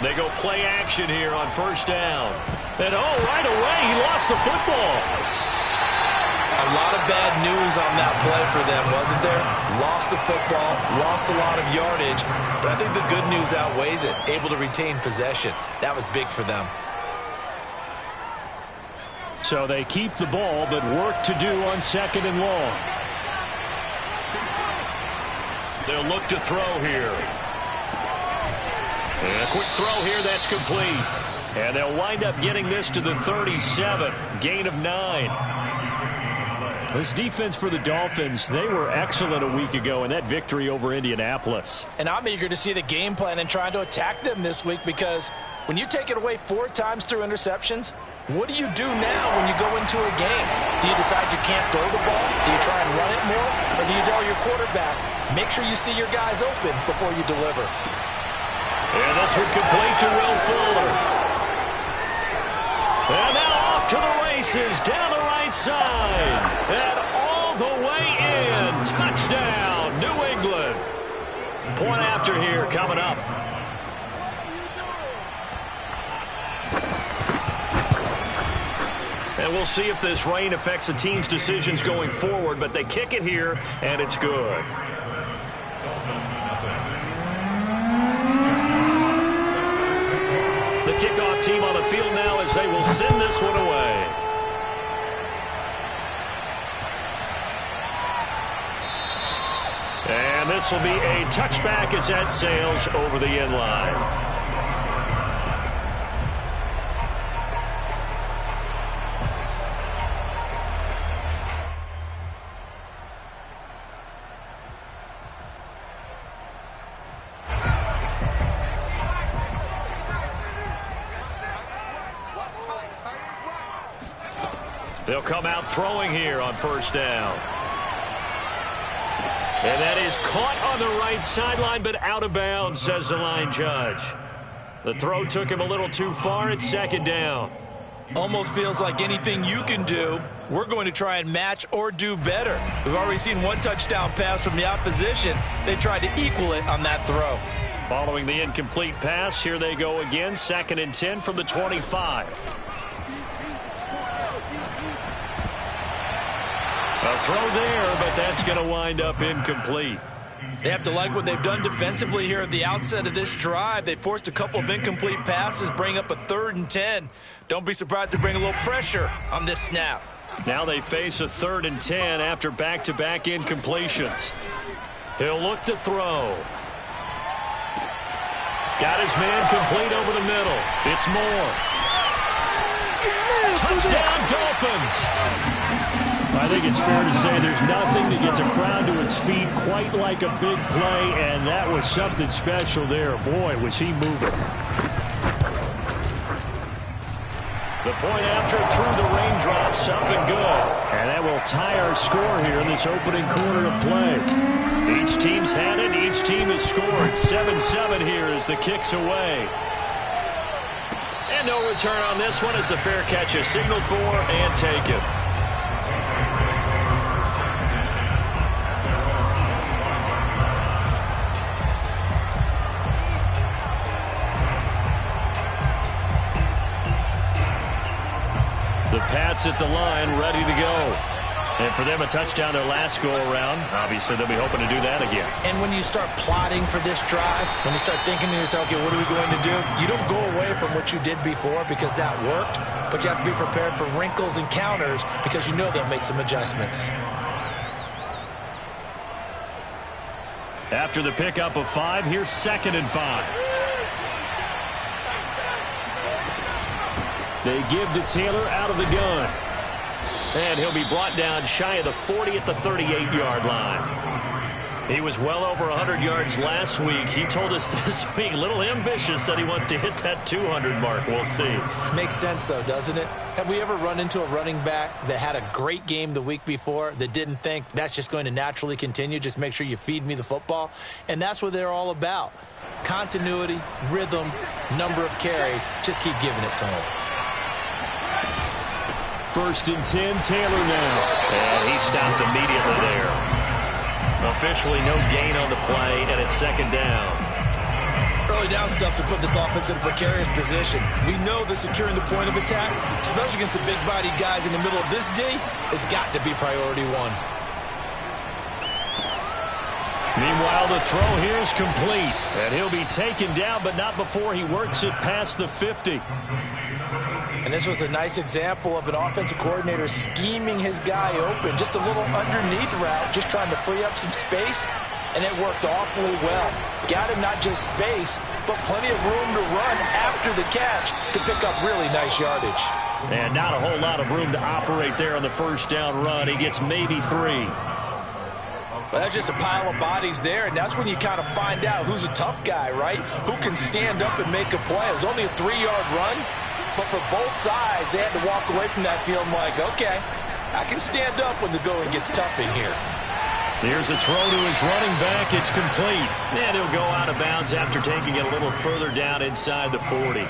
They go play action here on first down. And, right away, he lost the football. A lot of bad news on that play for them, wasn't there? Lost the football, lost a lot of yardage, but I think the good news outweighs it. Able to retain possession. That was big for them. So they keep the ball, but work to do on second and long. They'll look to throw here. And a quick throw here, that's complete. And they'll wind up getting this to the 37. Gain of 9. This defense for the Dolphins, they were excellent a week ago in that victory over Indianapolis. And I'm eager to see the game plan and trying to attack them this week, because when you take it away 4 times through interceptions, what do you do now when you go into a game? Do you decide you can't throw the ball? Do you try and run it more? Or do you tell your quarterback, make sure you see your guys open before you deliver? And this one complete to Will Fuller. And now off to the races down the right side. And all the way in. Touchdown, New England. Point after here coming up. And we'll see if this rain affects the team's decisions going forward, but they kick it here, and it's good. The kickoff team on the field now as they will send this one away. And this will be a touchback as that sails over the end line. They'll come out throwing here on first down. And that is caught on the right sideline, but out of bounds, says the line judge. The throw took him a little too far. It's second down. Almost feels like anything you can do, we're going to try and match or do better. We've already seen one touchdown pass from the opposition. They tried to equal it on that throw. Following the incomplete pass, here they go again. 2nd and 10 from the 25. A throw there, but that's going to wind up incomplete. They have to like what they've done defensively here at the outset of this drive. They forced a couple of incomplete passes, bring up a 3rd and 10. Don't be surprised to bring a little pressure on this snap. Now they face a 3rd and 10 after back-to-back incompletions. He'll look to throw. Got his man complete over the middle. It's Moore. Touchdown, Dolphins! I think it's fair to say there's nothing that gets a crowd to its feet quite like a big play, and that was something special there. Boy, was he moving. The point after through the raindrops, up and good. And that will tie our score here in this opening quarter of play. Each team's had it. Each team has scored. 7-7 here as the kick's away. And no return on this one as the fair catch is signaled for and taken. The Pats at the line, ready to go. And for them, a touchdown their last go-around. Obviously, they'll be hoping to do that again. And when you start plotting for this drive, when you start thinking to yourself, okay, what are we going to do? You don't go away from what you did before because that worked, but you have to be prepared for wrinkles and counters because you know they'll make some adjustments. After the pickup of 5, here's 2nd and 5. They give to Taylor out of the gun. And he'll be brought down shy of the 40 at the 38-yard line. He was well over 100 yards last week. He told us this week, a little ambitious, said he wants to hit that 200 mark. We'll see. Makes sense, though, doesn't it? Have we ever run into a running back that had a great game the week before that didn't think that's just going to naturally continue? Just make sure you feed me the football. And that's what they're all about. Continuity, rhythm, number of carries. Just keep giving it to them. 1st and 10, Taylor now. And he stopped immediately there. Officially no gain on the play, and it's 2nd down. early down stuff's to put this offense in a precarious position. We know that securing the point of attack, especially against the big-bodied guys in the middle of this D, has got to be priority one. Meanwhile, the throw here is complete. And he'll be taken down, but not before he works it past the 50. And this was a nice example of an offensive coordinator scheming his guy open. Just a little underneath route, just trying to free up some space. And it worked awfully well. Got him not just space, but plenty of room to run after the catch to pick up really nice yardage. And not a whole lot of room to operate there on the first down run. He gets maybe 3. Well, that's just a pile of bodies there, and that's when you kind of find out who's a tough guy, right? Who can stand up and make a play. It was only a 3-yard run, but for both sides, they had to walk away from that feeling like, okay, I can stand up when the going gets tough in here. Here's a throw to his running back. It's complete. And he'll go out of bounds after taking it a little further down inside the 40.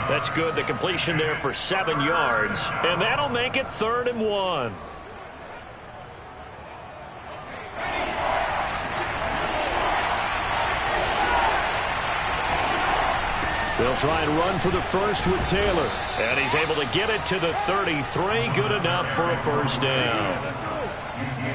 That's good. The completion there for 7 yards. And that'll make it 3rd and 1. They'll try and run for the first with Taylor. And he's able to get it to the 33. Good enough for a first down.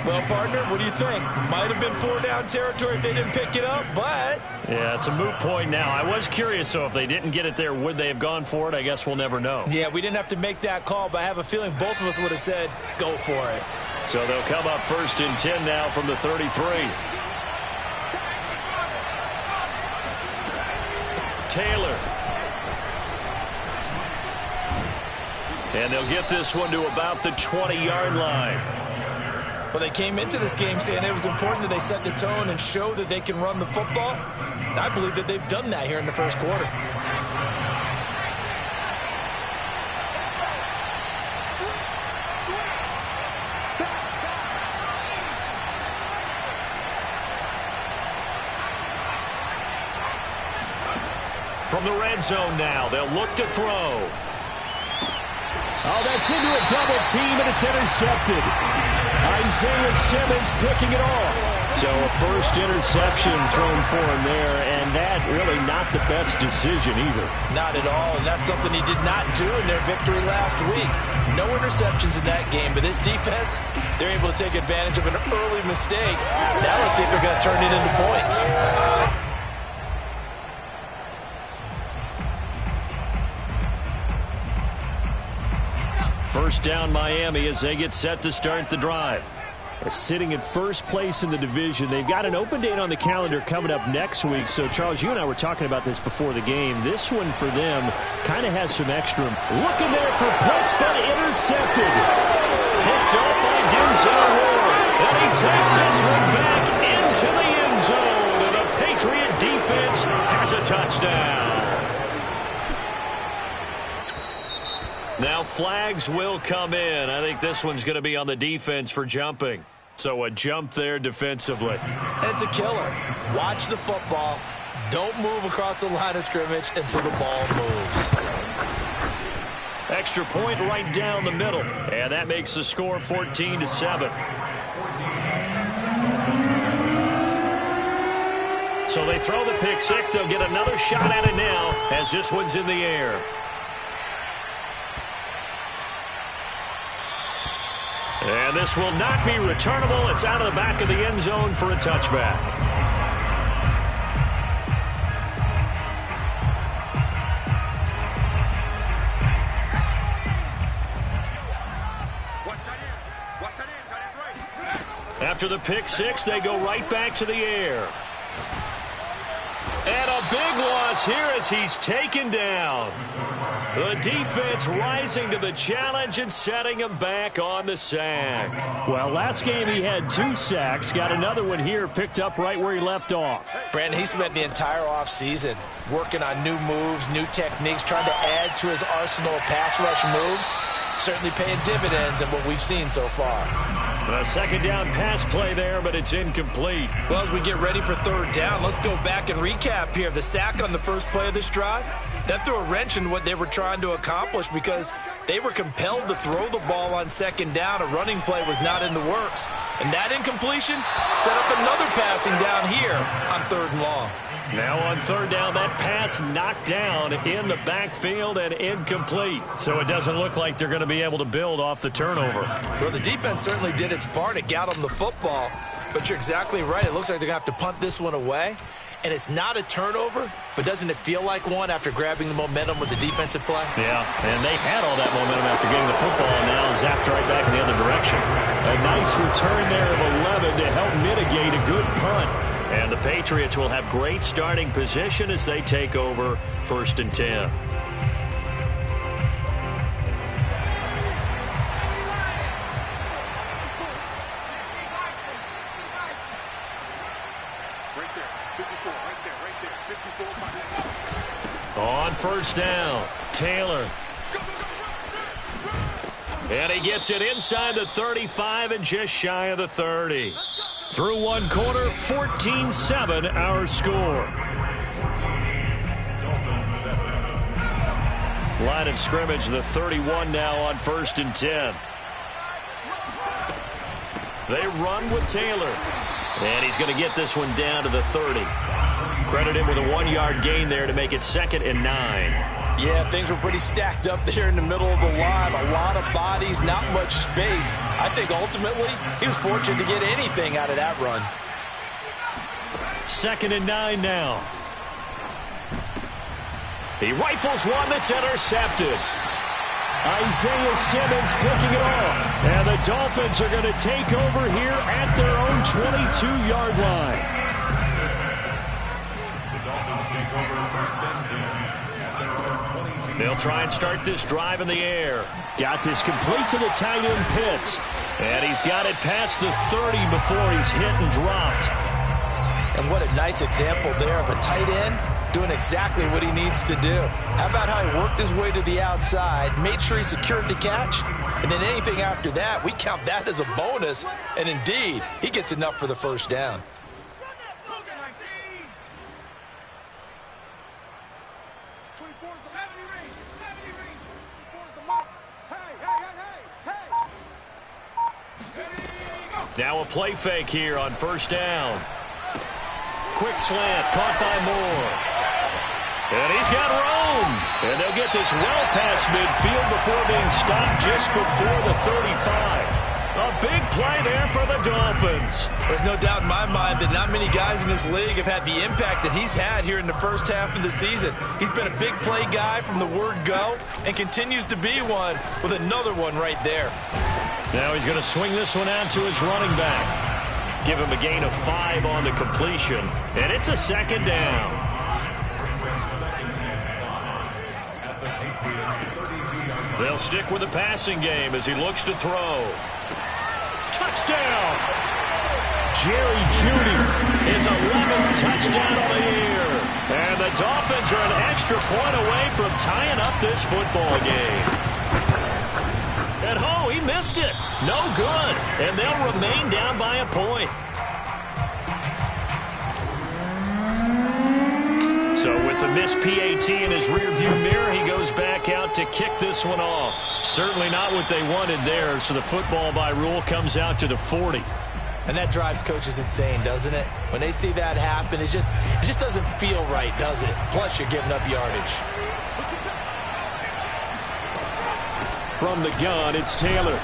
Well, partner, what do you think? Might have been 4-down territory if they didn't pick it up, but... Yeah, it's a moot point now. I was curious, so if they didn't get it there, would they have gone for it? I guess we'll never know. Yeah, we didn't have to make that call, but I have a feeling both of us would have said, go for it. So they'll come up 1st and 10 now from the 33. Taylor. And they'll get this one to about the 20-yard line. Well, they came into this game saying it was important that they set the tone and show that they can run the football. And I believe that they've done that here in the first quarter. From the red zone now, they'll look to throw. Oh, that's into a double team, and it's intercepted. Isaiah Simmons picking it off. So a first interception thrown for him there, and that really not the best decision either. Not at all, and that's something he did not do in their victory last week. No interceptions in that game, but this defense, they're able to take advantage of an early mistake. Now let's see if they're going to turn it into points. First down Miami as they get set to start the drive. Sitting in first place in the division. They've got an open date on the calendar coming up next week. So, Charles, you and I were talking about this before the game. This one for them kind of has some extra. Looking there for points, but intercepted. Picked up by Denzel Ward. And he takes this one back into the end zone. And the Patriot defense has a touchdown. Now flags will come in. I think this one's going to be on the defense for jumping. So a jump there defensively. And it's a killer. Watch the football. Don't move across the line of scrimmage until the ball moves. Extra point right down the middle. And that makes the score 14-7. So they throw the pick six. They'll get another shot at it now as this one's in the air. And this will not be returnable. It's out of the back of the end zone for a touchback. After the pick six, they go right back to the air. And a big loss here as he's taken down. The defense rising to the challenge and setting him back on the sack. Well, last game he had 2 sacks. Got another one here picked up right where he left off. Brandon, he spent the entire offseason working on new moves, new techniques, trying to add to his arsenal of pass rush moves. Certainly paying dividends in what we've seen so far. A second down pass play there, but it's incomplete. Well, as we get ready for third down, let's go back and recap here. The sack on the first play of this drive, that threw a wrench in what they were trying to accomplish because they were compelled to throw the ball on second down. A running play was not in the works. And that incompletion set up another passing down here on 3rd and long. Now on 3rd down, that pass knocked down in the backfield and incomplete. So it doesn't look like they're going to be able to build off the turnover. Well, the defense certainly did its part. It got them the football. But you're exactly right. It looks like they're going to have to punt this one away. And it's not a turnover, but doesn't it feel like one after grabbing the momentum with the defensive play? Yeah, and they had all that momentum after getting the football, and now zapped right back in the other direction. A nice return there of 11 to help mitigate a good punt. And the Patriots will have great starting position as they take over 1st and 10. On 1st down, Taylor. And he gets it inside the 35 and just shy of the 30. Through one quarter, 14-7 our score. Line of scrimmage, the 31 now on 1st and 10. They run with Taylor. And he's going to get this one down to the 30. Credit him with a 1-yard gain there to make it 2nd and 9. Yeah, things were pretty stacked up there in the middle of the line. A lot of bodies, not much space. I think ultimately he was fortunate to get anything out of that run. 2nd and 9 now. He rifles one that's intercepted. Isaiah Simmons picking it off. And the Dolphins are going to take over here at their own 22-yard line. They'll try and start this drive in the air. Got this complete to the tight end Pitts. And he's got it past the 30 before he's hit and dropped. And what a nice example there of a tight end doing exactly what he needs to do. How about how he worked his way to the outside, made sure he secured the catch, and then anything after that, we count that as a bonus. And indeed, he gets enough for the 1st down. Now a play fake here on 1st down. Quick slant, caught by Moore. And he's got room. And they'll get this well past midfield before being stopped just before the 35. A big play there for the Dolphins. There's no doubt in my mind that not many guys in this league have had the impact that he's had here in the 1st half of the season. He's been a big play guy from the word go and continues to be one with another one right there. Now he's going to swing this one out to his running back. Give him a gain of 5 on the completion. And it's a 2nd down. They'll stick with the passing game as he looks to throw. Touchdown! Jerry Jeudy, his 11th touchdown of the year. And the Dolphins are an extra point away from tying up this football game. And oh, he missed it. No good. And they'll remain down by a point. So with the missed PAT in his rearview mirror, he goes back out to kick this one off. Certainly not what they wanted there, so the football by rule comes out to the 40. And that drives coaches insane, doesn't it? When they see that happen, it just doesn't feel right, does it? Plus, you're giving up yardage. From the gun, it's Taylor.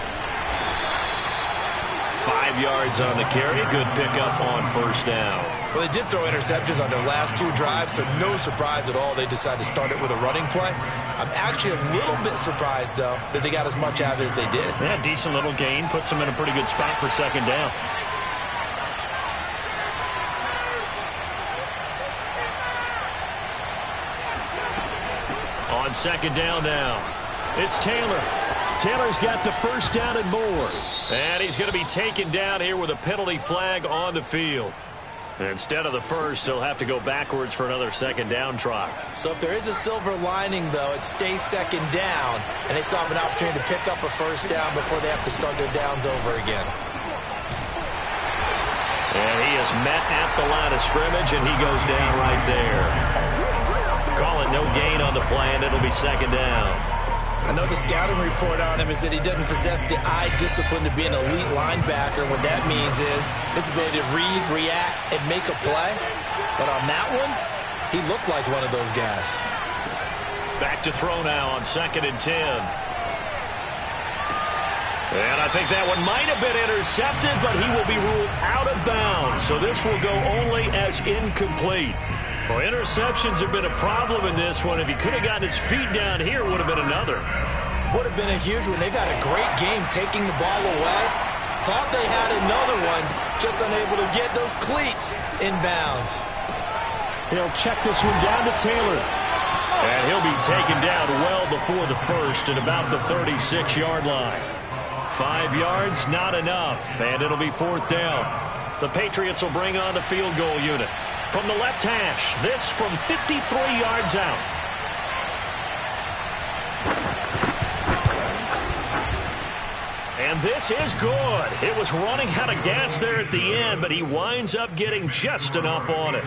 5 yards on the carry. Good pickup on 1st down. Well, they did throw interceptions on their last 2 drives, so no surprise at all they decided to start it with a running play. I'm actually a little bit surprised, though, that they got as much out of it as they did. Yeah, decent little gain. Puts them in a pretty good spot for 2nd down. On 2nd down now, it's Taylor. Taylor's got the 1st down and more. And he's going to be taken down here with a penalty flag on the field. Instead of the 1st, they'll have to go backwards for another 2nd down try. So if there is a silver lining, though, it stays 2nd down, and they still have an opportunity to pick up a 1st down before they have to start their downs over again. And he is met at the line of scrimmage, and he goes down right there. Call it no gain on the play, and it'll be 2nd down. I know the scouting report on him is that he doesn't possess the eye discipline to be an elite linebacker. What that means is his ability to read, react, and make a play. But on that one, he looked like one of those guys. Back to throw now on 2nd and 10. And I think that one might have been intercepted, but he will be ruled out of bounds. So this will go only as incomplete. Well, interceptions have been a problem in this one. If he could have gotten his feet down here, it would have been another. Would have been a huge one. They've had a great game taking the ball away. Thought they had another one, just unable to get those cleats in bounds. He'll check this one down to Taylor. And he'll be taken down well before the first at about the 36-yard line. 5 yards, not enough, and it'll be 4th down. The Patriots will bring on the field goal unit. From the left hash, this from 53 yards out. And this is good. It was running out of gas there at the end, but he winds up getting just enough on it.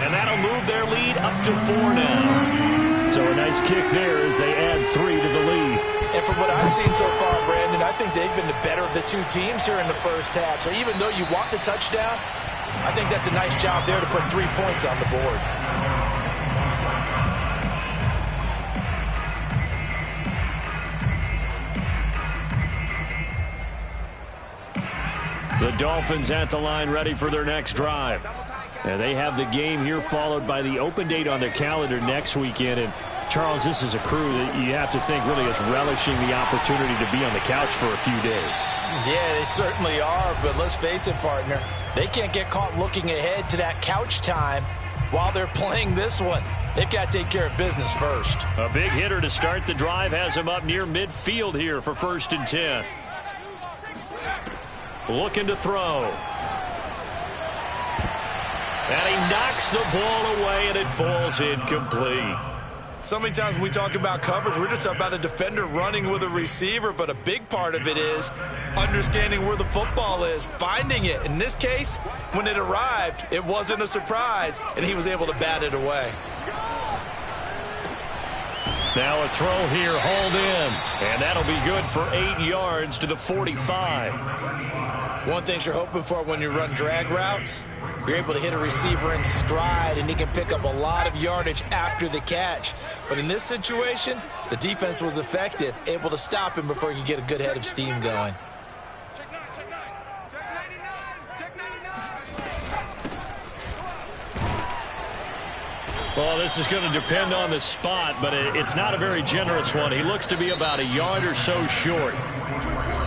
And that'll move their lead up to 4 now. So a nice kick there as they add 3 to the lead. And from what I've seen so far, Brandon, I think they've been the better of the two teams here in the first half. So even though you want the touchdown, I think that's a nice job there to put 3 points on the board. The Dolphins at the line ready for their next drive. And they have the game here followed by the open date on their calendar next weekend. And Charles, this is a crew that you have to think really is relishing the opportunity to be on the couch for a few days. Yeah, they certainly are, but let's face it, partner. They can't get caught looking ahead to that couch time while they're playing this one. They've got to take care of business first. A big hitter to start the drive has him up near midfield here for 1st and 10. Looking to throw. And he knocks the ball away, and it falls incomplete. So many times when we talk about coverage, we're just about a defender running with a receiver, but a big part of it is understanding where the football is, finding it. In this case, when it arrived, it wasn't a surprise, and he was able to bat it away. Now a throw here, hauled in, and that'll be good for 8 yards to the 45. One thing you're hoping for when you run drag routes, you're able to hit a receiver in stride, and he can pick up a lot of yardage after the catch. But in this situation, the defense was effective, able to stop him before he could get a good head of steam going. Well, this is going to depend on the spot, but it's not a very generous one. He looks to be about a yard or so short.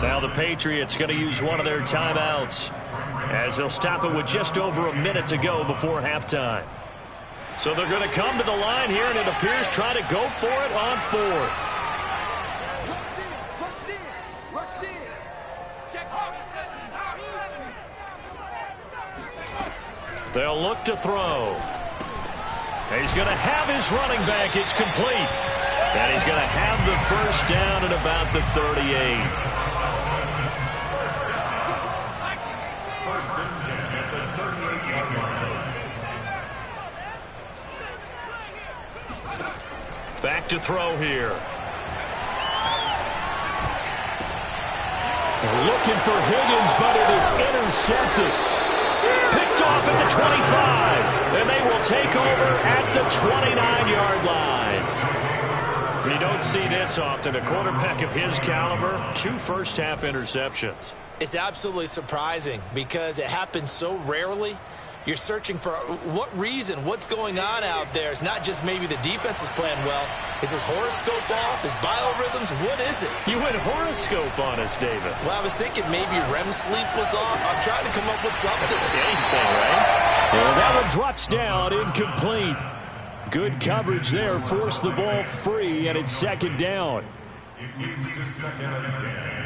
Now the Patriots going to use one of their timeouts as they'll stop it with just over a minute to go before halftime. So they're going to come to the line here, and it appears try to go for it on 4th. They'll look to throw. He's going to have his running back. It's complete. And he's going to have the first down at about the 38. Back to throw here. Looking for Higgins, but it is intercepted. Picked off at the 25. And they will take over at the 29-yard line. You don't see this often. A quarterback of his caliber, 2 first-half interceptions. It's absolutely surprising because it happens so rarely. You're searching for what reason, what's going on out there. It's not just maybe the defense is playing well. Is his horoscope off? His biorhythms? What is it? You went horoscope on us, David. Well, I was thinking maybe REM sleep was off. I'm trying to come up with something. Anything, right? And that one drops down, incomplete. Good coverage there, forced the ball free, and it's 2nd down. It moves to 2nd and 10.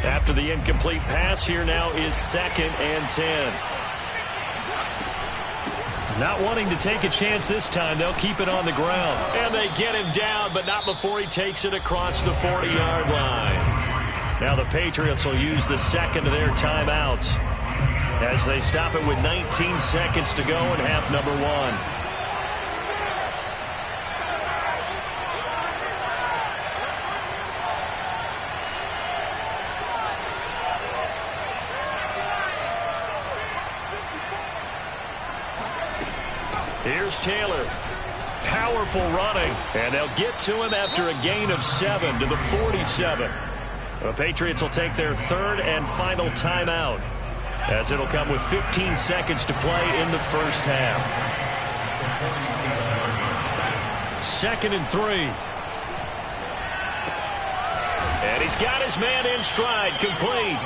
After the incomplete pass, here now is 2nd and 10. Not wanting to take a chance this time, they'll keep it on the ground. And they get him down, but not before he takes it across the 40-yard line. Now the Patriots will use the second of their timeouts as they stop it with 19 seconds to go in half number one. Here's Taylor. Powerful running. And they'll get to him after a gain of 7 to the 47. The Patriots will take their third and final timeout, as it'll come with 15 seconds to play in the first half. 2nd and 3. And he's got his man in stride, complete.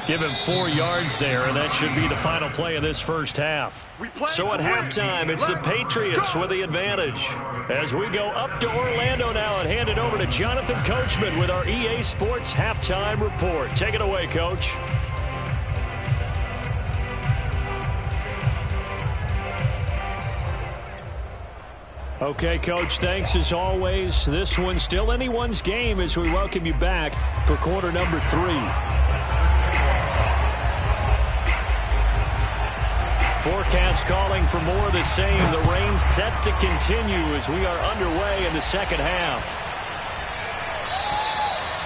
Give him 4 yards there, and that should be the final play of this first half. So at halftime, it's the Patriots with the advantage. As we go up to Orlando now and hand it over to Jonathan Coachman with our EA Sports Halftime Report. Take it away, Coach. Okay, Coach, thanks as always. This one's still anyone's game as we welcome you back for quarter number 3. Forecast calling for more of the same. The rain set to continue as we are underway in the second half.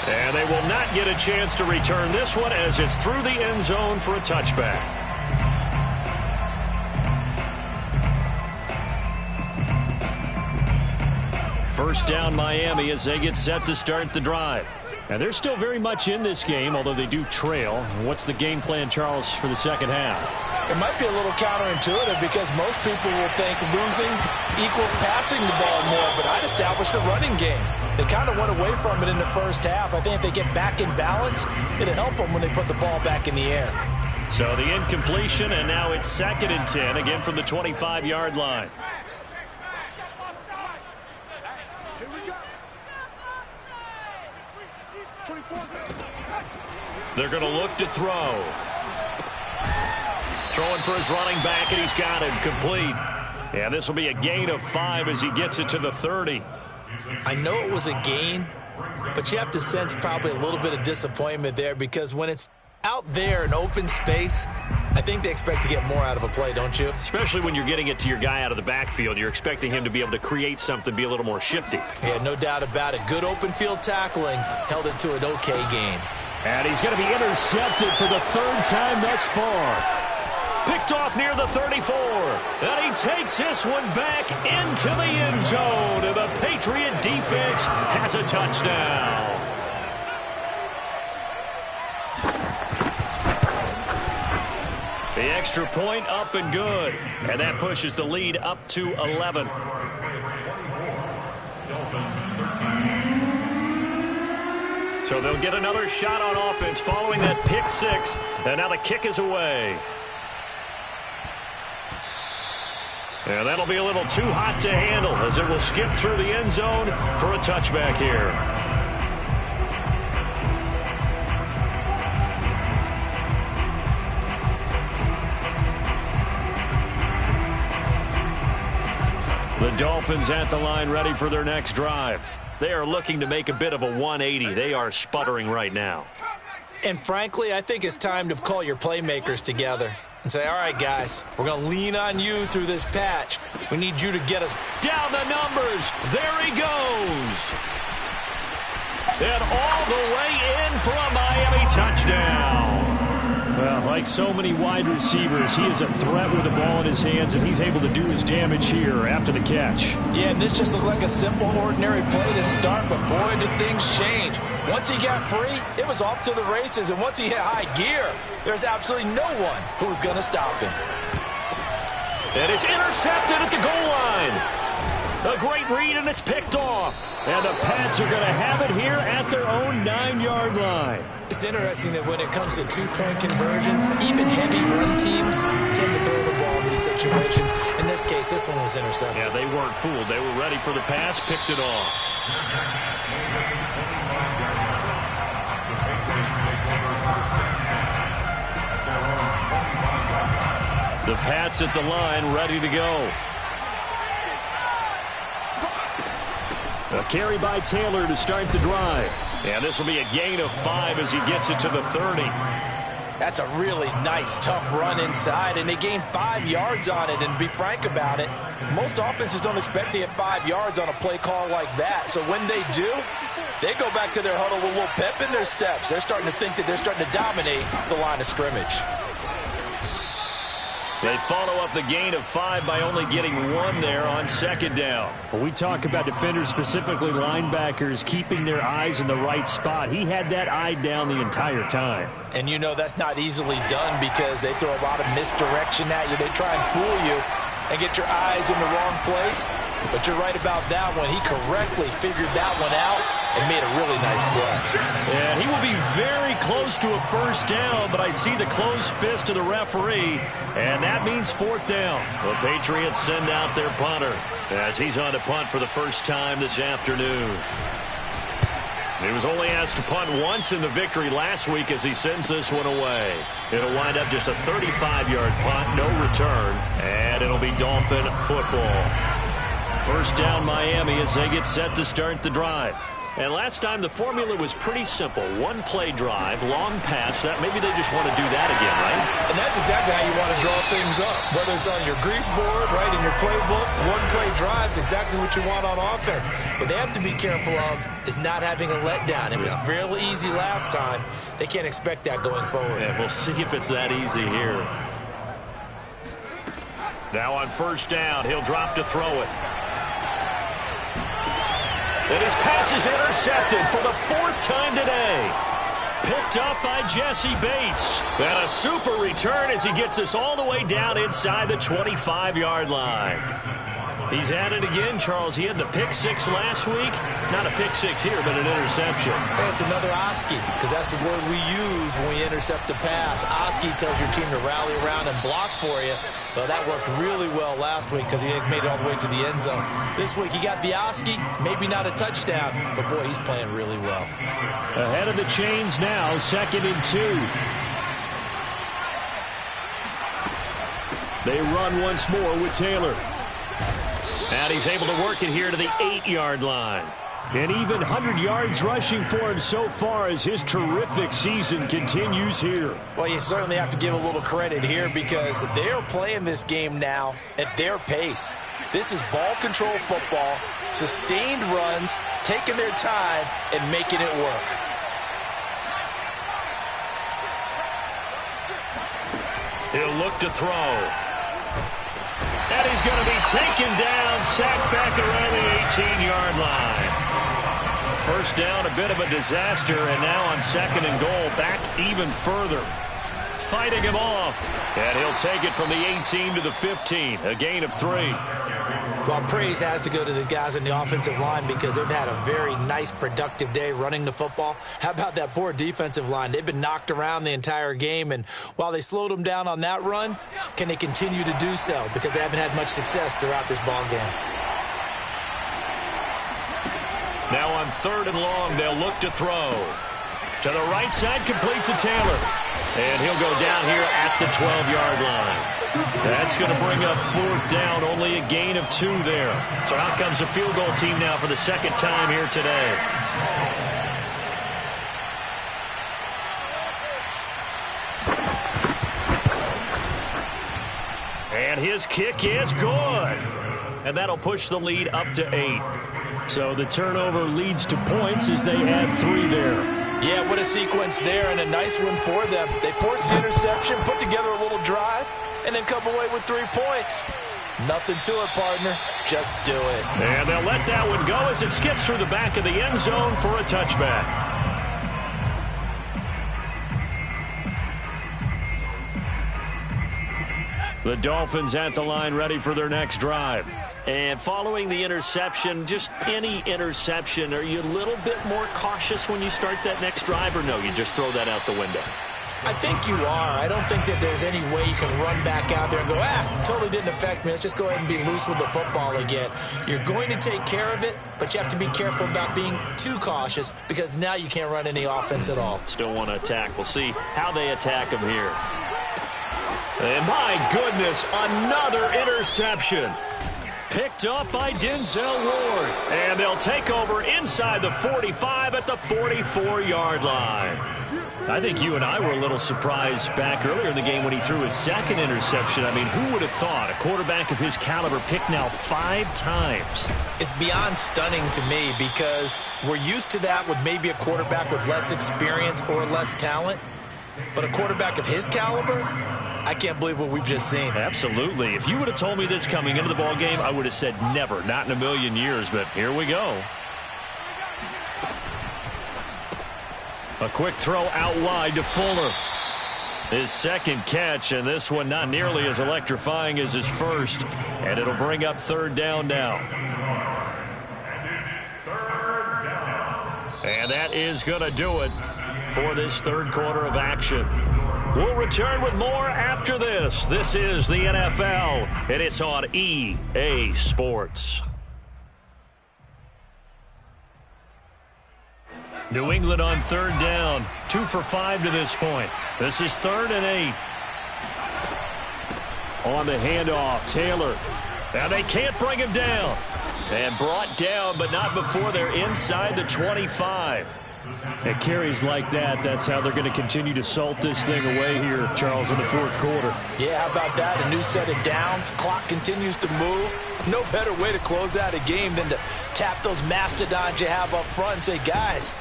And they will not get a chance to return this one as it's through the end zone for a touchback. First down Miami as they get set to start the drive. And they're still very much in this game, although they do trail. What's the game plan, Charles, for the second half? It might be a little counterintuitive because most people will think losing equals passing the ball more, but I'd establish the running game. They kind of went away from it in the first half. I think if they get back in balance, it'll help them when they put the ball back in the air. So the incompletion, and now it's 2nd and 10, again from the 25-yard line. They're going to look to throw. Throwing for his running back, and he's got him complete. And this will be a gain of 5 as he gets it to the 30. I know it was a gain, but you have to sense probably a little bit of disappointment there because when it's out there in open space, I think they expect to get more out of a play, don't you? Especially when you're getting it to your guy out of the backfield. You're expecting him to be able to create something, be a little more shifty. Yeah, no doubt about it. Good open field tackling held it to an okay gain. And he's going to be intercepted for the 3rd time thus far. Picked off near the 34. And he takes this one back into the end zone. And the Patriot defense has a touchdown. The extra point up and good. And that pushes the lead up to 11. So they'll get another shot on offense following that pick 6. And now the kick is away. And that'll be a little too hot to handle as it will skip through the end zone for a touchback here. The Dolphins at the line ready for their next drive. They are looking to make a bit of a 180. They are sputtering right now. And frankly, I think it's time to call your playmakers together and say, all right, guys, we're going to lean on you through this patch. We need you to get us down the numbers. There he goes. And all the way in for a Miami touchdown. Well, like so many wide receivers, he is a threat with the ball in his hands, and he's able to do his damage here after the catch. Yeah, and this just looked like a simple, ordinary play to start, but boy, did things change. Once he got free, it was off to the races, and once he hit high gear, there's absolutely no one who was going to stop him. And it's intercepted at the goal line. A great read, and it's picked off. And the Pats are going to have it here at their own 9-yard line. It's interesting that when it comes to two-point conversions, even heavy run teams tend to throw the ball in these situations. In this case, this one was intercepted. Yeah, they weren't fooled. They were ready for the pass, picked it off. The Pats at the line, ready to go. A carry by Taylor to start the drive. And this will be a gain of 5 as he gets it to the 30. That's a really nice, tough run inside, and they gained 5 yards on it. And to be frank about it, most offenses don't expect to get 5 yards on a play call like that. So when they do, they go back to their huddle with a little pep in their steps. They're starting to think that they're starting to dominate the line of scrimmage. They follow up the gain of 5 by only getting 1 there on second down. When we talk about defenders, specifically linebackers, keeping their eyes in the right spot, he had that eye down the entire time. And you know that's not easily done because they throw a lot of misdirection at you. They try and fool you and get your eyes in the wrong place. But you're right about that one. He correctly figured that one out and made a really nice play. And he will be very close to a first down, but I see the closed fist of the referee, and that means 4th down. The Patriots send out their punter as he's on to punt for the first time this afternoon. He was only asked to punt once in the victory last week as he sends this one away. It'll wind up just a 35-yard punt, no return, and it'll be Dolphin football. First down Miami as they get set to start the drive. And last time the formula was pretty simple. 1-play drive, long pass. That maybe they just want to do that again, right? And that's exactly how you want to draw things up. Whether it's on your grease board, right, in your playbook, 1-play drive is exactly what you want on offense. What they have to be careful of is not having a letdown. It was fairly easy last time. They can't expect that going forward. Yeah, we'll see if it's that easy here. Now on first down, he'll drop to throw it. And his pass is intercepted for the 4th time today. Picked up by Jesse Bates. And a super return as he gets us all the way down inside the 25-yard line. He's at it again, Charles. He had the pick 6 last week. Not a pick 6 here, but an interception. Hey, it's another Oski, because that's the word we use when we intercept a pass. Oski tells your team to rally around and block for you. Well, that worked really well last week because he made it all the way to the end zone. This week he got the Oski, maybe not a touchdown, but boy, he's playing really well. Ahead of the chains now, 2nd and 2. They run once more with Taylor. And he's able to work it here to the 8-yard line. And even 100 yards rushing for him so far as his terrific season continues here. Well, you certainly have to give a little credit here because they're playing this game now at their pace. This is ball control football, sustained runs, taking their time and making it work. He'll look to throw. And he's going to be taken down, sacked back around the 18-yard line. First down, a bit of a disaster, and now on 2nd and goal, back even further. Fighting him off, and he'll take it from the 18 to the 15, a gain of 3. Well, praise has to go to the guys in the offensive line because they've had a very nice, productive day running the football. How about that poor defensive line? They've been knocked around the entire game, and while they slowed them down on that run, can they continue to do so? Because they haven't had much success throughout this ball game. Now on 3rd and long, they'll look to throw. To the right side, complete to Taylor. And he'll go down here at the 12-yard line. That's going to bring up 4th down, only a gain of 2 there. So out comes a field goal team now for the 2nd time here today. And his kick is good. And that'll push the lead up to 8. So the turnover leads to points as they add 3 there. Yeah, what a sequence there and a nice one for them. They forced the interception, put together a little drive, and then come away with 3 points. Nothing to it, partner. Just do it. And they'll let that one go as it skips through the back of the end zone for a touchback. The Dolphins at the line ready for their next drive. And following the interception, just any interception, are you a little bit more cautious when you start that next drive, or no, you just throw that out the window? I think you are. I don't think that there's any way you can run back out there and go, totally didn't affect me. Let's just go ahead and be loose with the football again. You're going to take care of it, but you have to be careful about being too cautious because now you can't run any offense at all. Still want to attack. We'll see how they attack them here. And my goodness, another interception. Picked up by Denzel Ward. And they'll take over inside the 45 at the 44-yard line. I think you and I were a little surprised back earlier in the game when he threw his second interception. I mean, who would have thought a quarterback of his caliber picked now 5 times? It's beyond stunning to me because we're used to that with maybe a quarterback with less experience or less talent. But a quarterback of his caliber, I can't believe what we've just seen. Absolutely. If you would have told me this coming into the ball game, I would have said never, not in a million years. But here we go. A quick throw out wide to Fuller. His second catch, and this one not nearly as electrifying as his first. And it'll bring up third down now. And it's third down. And that is going to do it for this third quarter of action. We'll return with more after this. This is the NFL, and it's on EA Sports. New England on third down. 2 for 5 to this point. This is 3rd and 8. On the handoff, Taylor. Now they can't bring him down. And brought down, but not before they're inside the 25. At carries like that, that's how they're going to continue to salt this thing away here, Charles, in the fourth quarter. Yeah, how about that? A new set of downs. Clock continues to move. No better way to close out a game than to tap those mastodons you have up front and say, guys,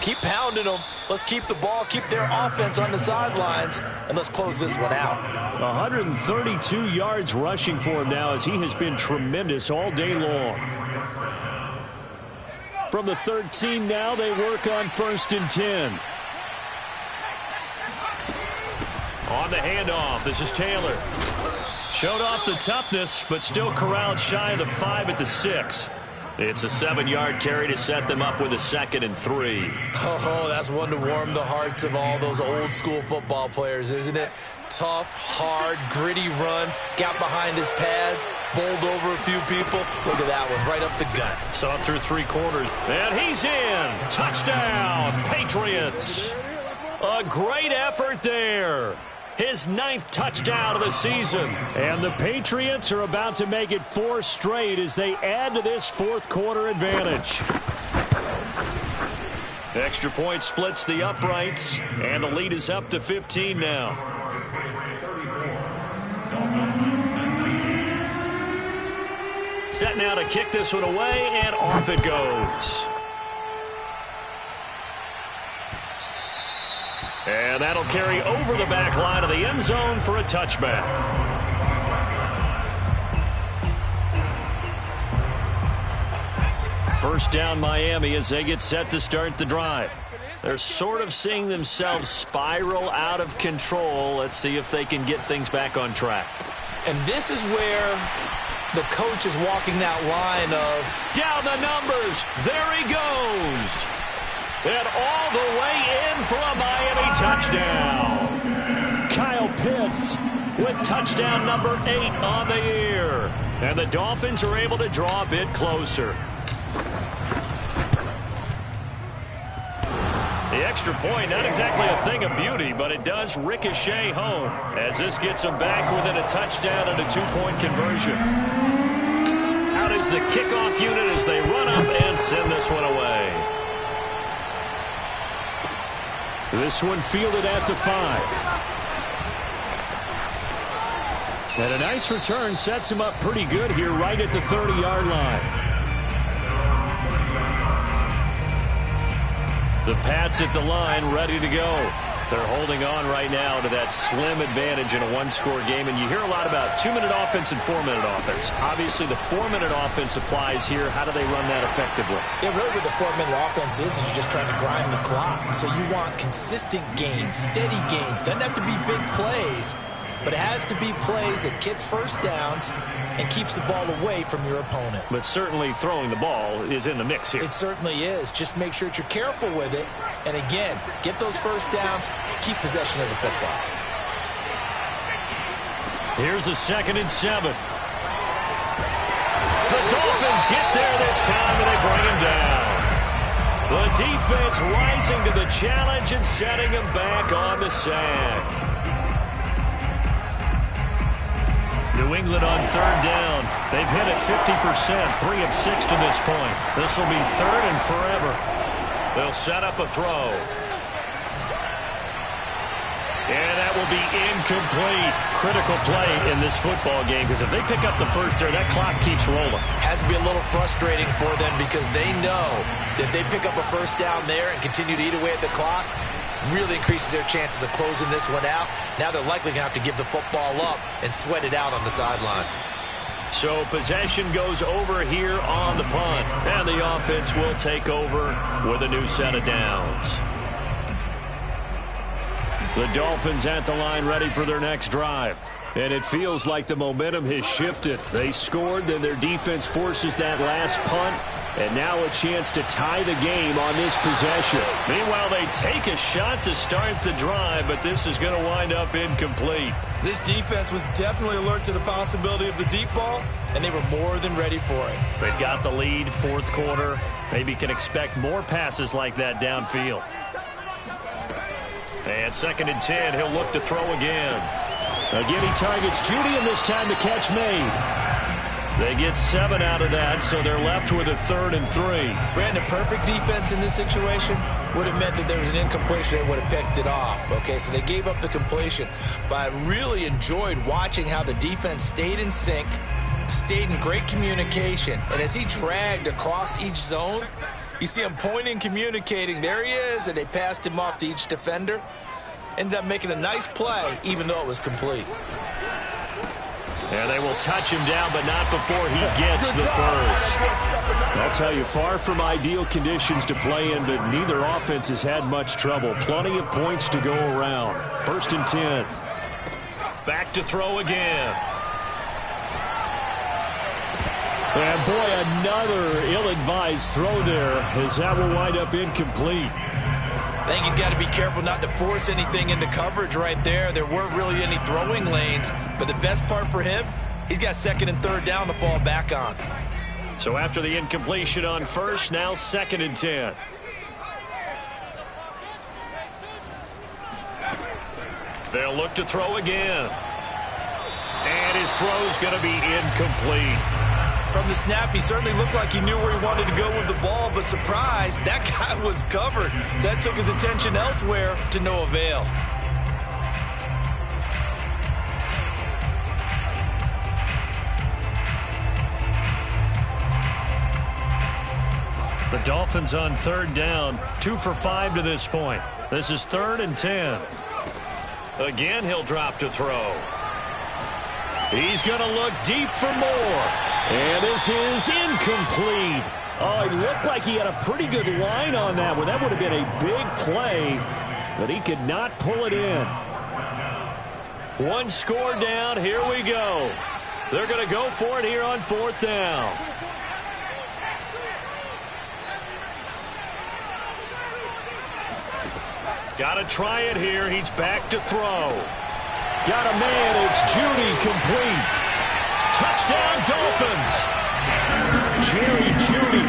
keep pounding them. Let's keep the ball, keep their offense on the sidelines, and let's close this one out. 132 yards rushing for him now as he has been tremendous all day long. From the 13 now, they work on 1st and 10. On the handoff, this is Taylor. Showed off the toughness, but still corralled shy of the 5 at the 6. It's a 7-yard carry to set them up with a 2nd and 3. Oh, that's one to warm the hearts of all those old-school football players, isn't it? Tough, hard, gritty run, got behind his pads, bowled over a few people. Look at that one, right up the gut. So up through 3 quarters, and he's in. Touchdown, Patriots. A great effort there. His 9th touchdown of the season. And the Patriots are about to make it 4 straight as they add to this fourth quarter advantage. Extra point splits the uprights, and the lead is up to 15 now. Set now to kick this one away, and off it goes. And that'll carry over the back line of the end zone for a touchback. First down Miami as they get set to start the drive. They're sort of seeing themselves spiral out of control. Let's see if they can get things back on track. And this is where the coach is walking that line of down the numbers. There he goes. And all the way in for a Miami touchdown. Kyle Pitts with touchdown number 8 on the year. And the Dolphins are able to draw a bit closer. The extra point, not exactly a thing of beauty, but it does ricochet home as this gets them back within a touchdown and a 2-point conversion. Out is the kickoff unit as they run up and send this one away. This one fielded at the 5. And a nice return sets him up pretty good here right at the 30-yard line. The Pats at the line ready to go. They're holding on right now to that slim advantage in a 1-score game. And you hear a lot about 2-minute offense and 4-minute offense. Obviously, the 4-minute offense applies here. How do they run that effectively? Yeah, really what the 4-minute offense is you're just trying to grind the clock. So you want consistent gains, steady gains. Doesn't have to be big plays, but it has to be plays that gets first downs and keeps the ball away from your opponent. But certainly throwing the ball is in the mix here. It certainly is. Just make sure that you're careful with it. And again, get those first downs, keep possession of the football. Here's a 2nd and 7. The Dolphins get there this time and they bring him down. The defense rising to the challenge and setting him back on the sack. New England on third down. They've hit it 50%, 3 of 6 to this point. This will be third and forever. They'll set up a throw. And that will be incomplete. Critical play in this football game, because if they pick up the first there, that clock keeps rolling. Has to be a little frustrating for them because they know that they pick up a first down there and continue to eat away at the clock, really increases their chances of closing this one out. Now they're likely going to have to give the football up and sweat it out on the sideline. So possession goes over here on the punt, and the offense will take over with a new set of downs. The Dolphins at the line ready for their next drive. And it feels like the momentum has shifted. They scored, then their defense forces that last punt, and now a chance to tie the game on this possession. Meanwhile, they take a shot to start the drive, but this is going to wind up incomplete. This defense was definitely alert to the possibility of the deep ball, and they were more than ready for it. They've got the lead, fourth quarter. Maybe can expect more passes like that downfield. And 2nd and 10, he'll look to throw again. Again, he targets Judy, and this time the catch made. They get 7 out of that, so they're left with a 3rd and 3. Brandon, perfect defense in this situation would have meant that there was an incompletion. They would have picked it off. Okay, so they gave up the completion. But I really enjoyed watching how the defense stayed in sync, stayed in great communication, and as he dragged across each zone, you see him pointing, communicating. There he is, and they passed him off to each defender. Ended up making a nice play, even though it was complete. And they will touch him down, but not before he gets the first. I'll tell you, far from ideal conditions to play in, but neither offense has had much trouble. Plenty of points to go around. 1st and 10. Back to throw again. And boy, another ill-advised throw there, as that will wind up incomplete. I think he's got to be careful not to force anything into coverage right there. There weren't really any throwing lanes, but the best part for him, he's got 2nd and 3rd down to fall back on. So after the incompletion on first, now 2nd and 10. They'll look to throw again. And his throw's going to be incomplete. From the snap, he certainly looked like he knew where he wanted to go with the ball, but surprise, that guy was covered. So that took his attention elsewhere to no avail. The Dolphins on 3rd down, 2 for 5 to this point. This is 3rd and 10. Again, he'll drop to throw. He's going to look deep for more. And this is incomplete. Oh, it looked like he had a pretty good line on that one. That would have been a big play, but he could not pull it in. 1 score down. Here we go. They're going to go for it here on 4th down. Got to try it here. He's back to throw. Got a man. It's Judy, complete. Touchdown, Dolphins. Jerry Judy,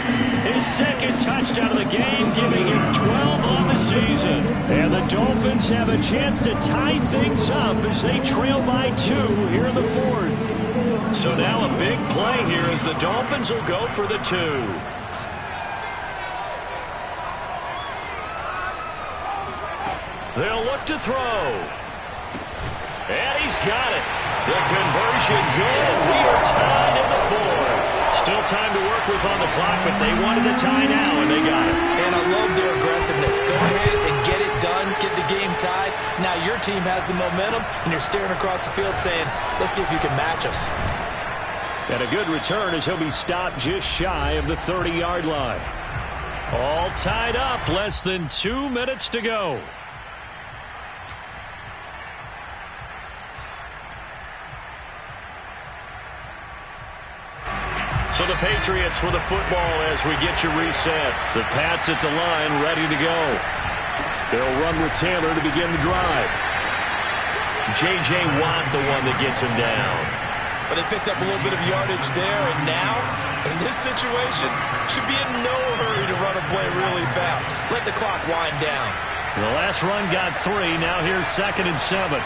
his 2nd touchdown of the game, giving him 12 on the season. And the Dolphins have a chance to tie things up as they trail by 2 here in the 4th. So now a big play here as the Dolphins will go for the 2. They'll look to throw. And he's got it. The conversion good. We are tied in the 4th. Still time to work with on the clock, but they wanted a tie now, and they got it. And I love their aggressiveness. Go ahead and get it done. Get the game tied. Now your team has the momentum, and you're staring across the field saying, let's see if you can match us. And a good return as he'll be stopped just shy of the 30-yard line. All tied up. Less than 2 minutes to go. So the Patriots with the football as we get you reset. The Pats at the line ready to go. They'll run with Taylor to begin the drive. J.J. Watt the one that gets him down. But they picked up a little bit of yardage there, and now, in this situation, should be in no hurry to run a play really fast. Let the clock wind down. The last run got 3. Now here's 2nd and 7.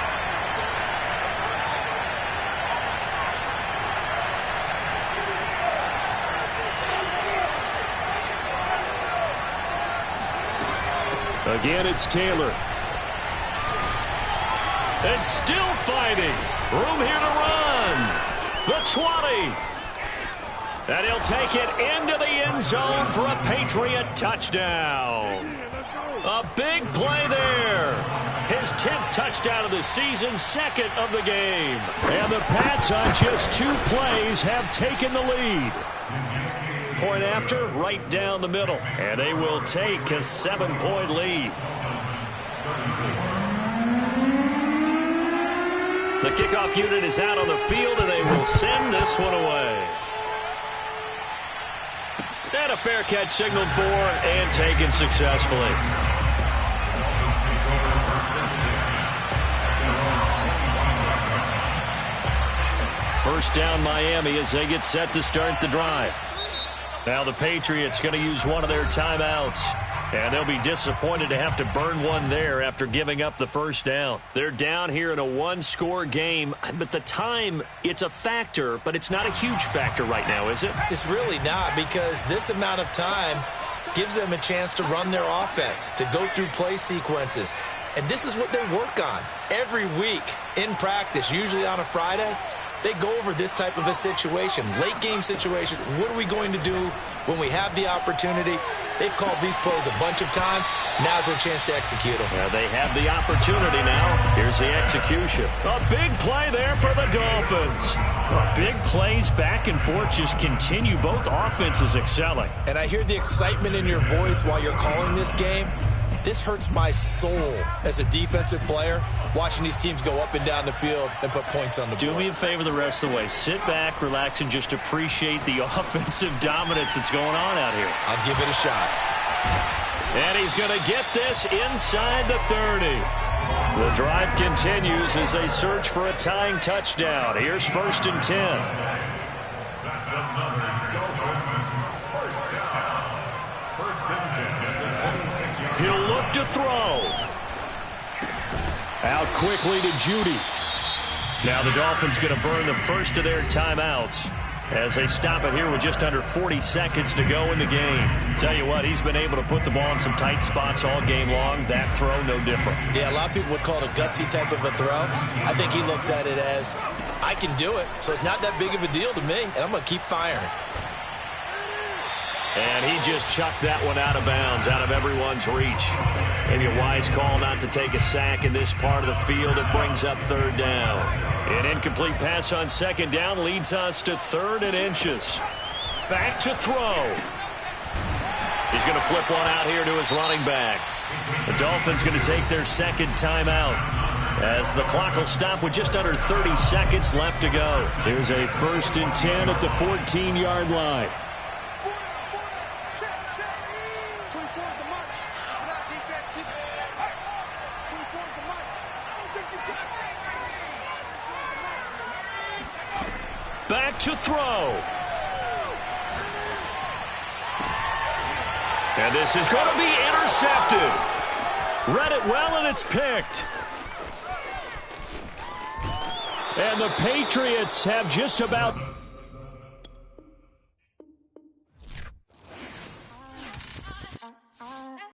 Again, it's Taylor. And still fighting. Room here to run. The 20. And he'll take it into the end zone for a Patriot touchdown. A big play there. His 10th touchdown of the season, 2nd of the game. And the Pats on just 2 plays have taken the lead. Point after, right down the middle. And they will take a 7-point lead. The kickoff unit is out on the field, and they will send this one away. And a fair catch signaled for and taken successfully. First down Miami as they get set to start the drive. Now the Patriots going to use one of their timeouts. And they'll be disappointed to have to burn one there after giving up the first down. They're down here in a 1-score game. But the time, it's a factor, but it's not a huge factor right now, is it? It's really not, because this amount of time gives them a chance to run their offense, to go through play sequences. And this is what they work on every week in practice, usually on a Friday. They go over this type of a situation, late game situation. What are we going to do when we have the opportunity? They've called these plays a bunch of times. Now's their chance to execute them. Yeah, they have the opportunity now. Here's the execution. A big play there for the Dolphins. Big plays back and forth just continue. Both offenses excelling. And I hear the excitement in your voice while you're calling this game. This hurts my soul as a defensive player, watching these teams go up and down the field and put points on the board. Do me a favor the rest of the way. Sit back, relax, and just appreciate the offensive dominance that's going on out here. I'll give it a shot. And he's going to get this inside the 30. The drive continues as they search for a tying touchdown. Here's 1st and 10. That's another Dolphins first down. 1st and 10. He'll look to throw. Out quickly to Judy. Now the Dolphins going to burn the first of their timeouts as they stop it here with just under 40 seconds to go in the game. Tell you what, he's been able to put the ball in some tight spots all game long. That throw, no different. Yeah, a lot of people would call it a gutsy type of a throw. I think he looks at it as, I can do it, so it's not that big of a deal to me, and I'm going to keep firing. And he just chucked that one out of bounds, out of everyone's reach. Maybe a wise call not to take a sack in this part of the field. It brings up 3rd down. An incomplete pass on 2nd down leads us to 3rd and inches. Back to throw. He's going to flip one out here to his running back. The Dolphins going to take their 2nd timeout as the clock will stop with just under 30 seconds left to go. Here's a 1st and 10 at the 14-yard line. Back to throw. And this is going to be intercepted. Read it well, and it's picked. And the Patriots have just about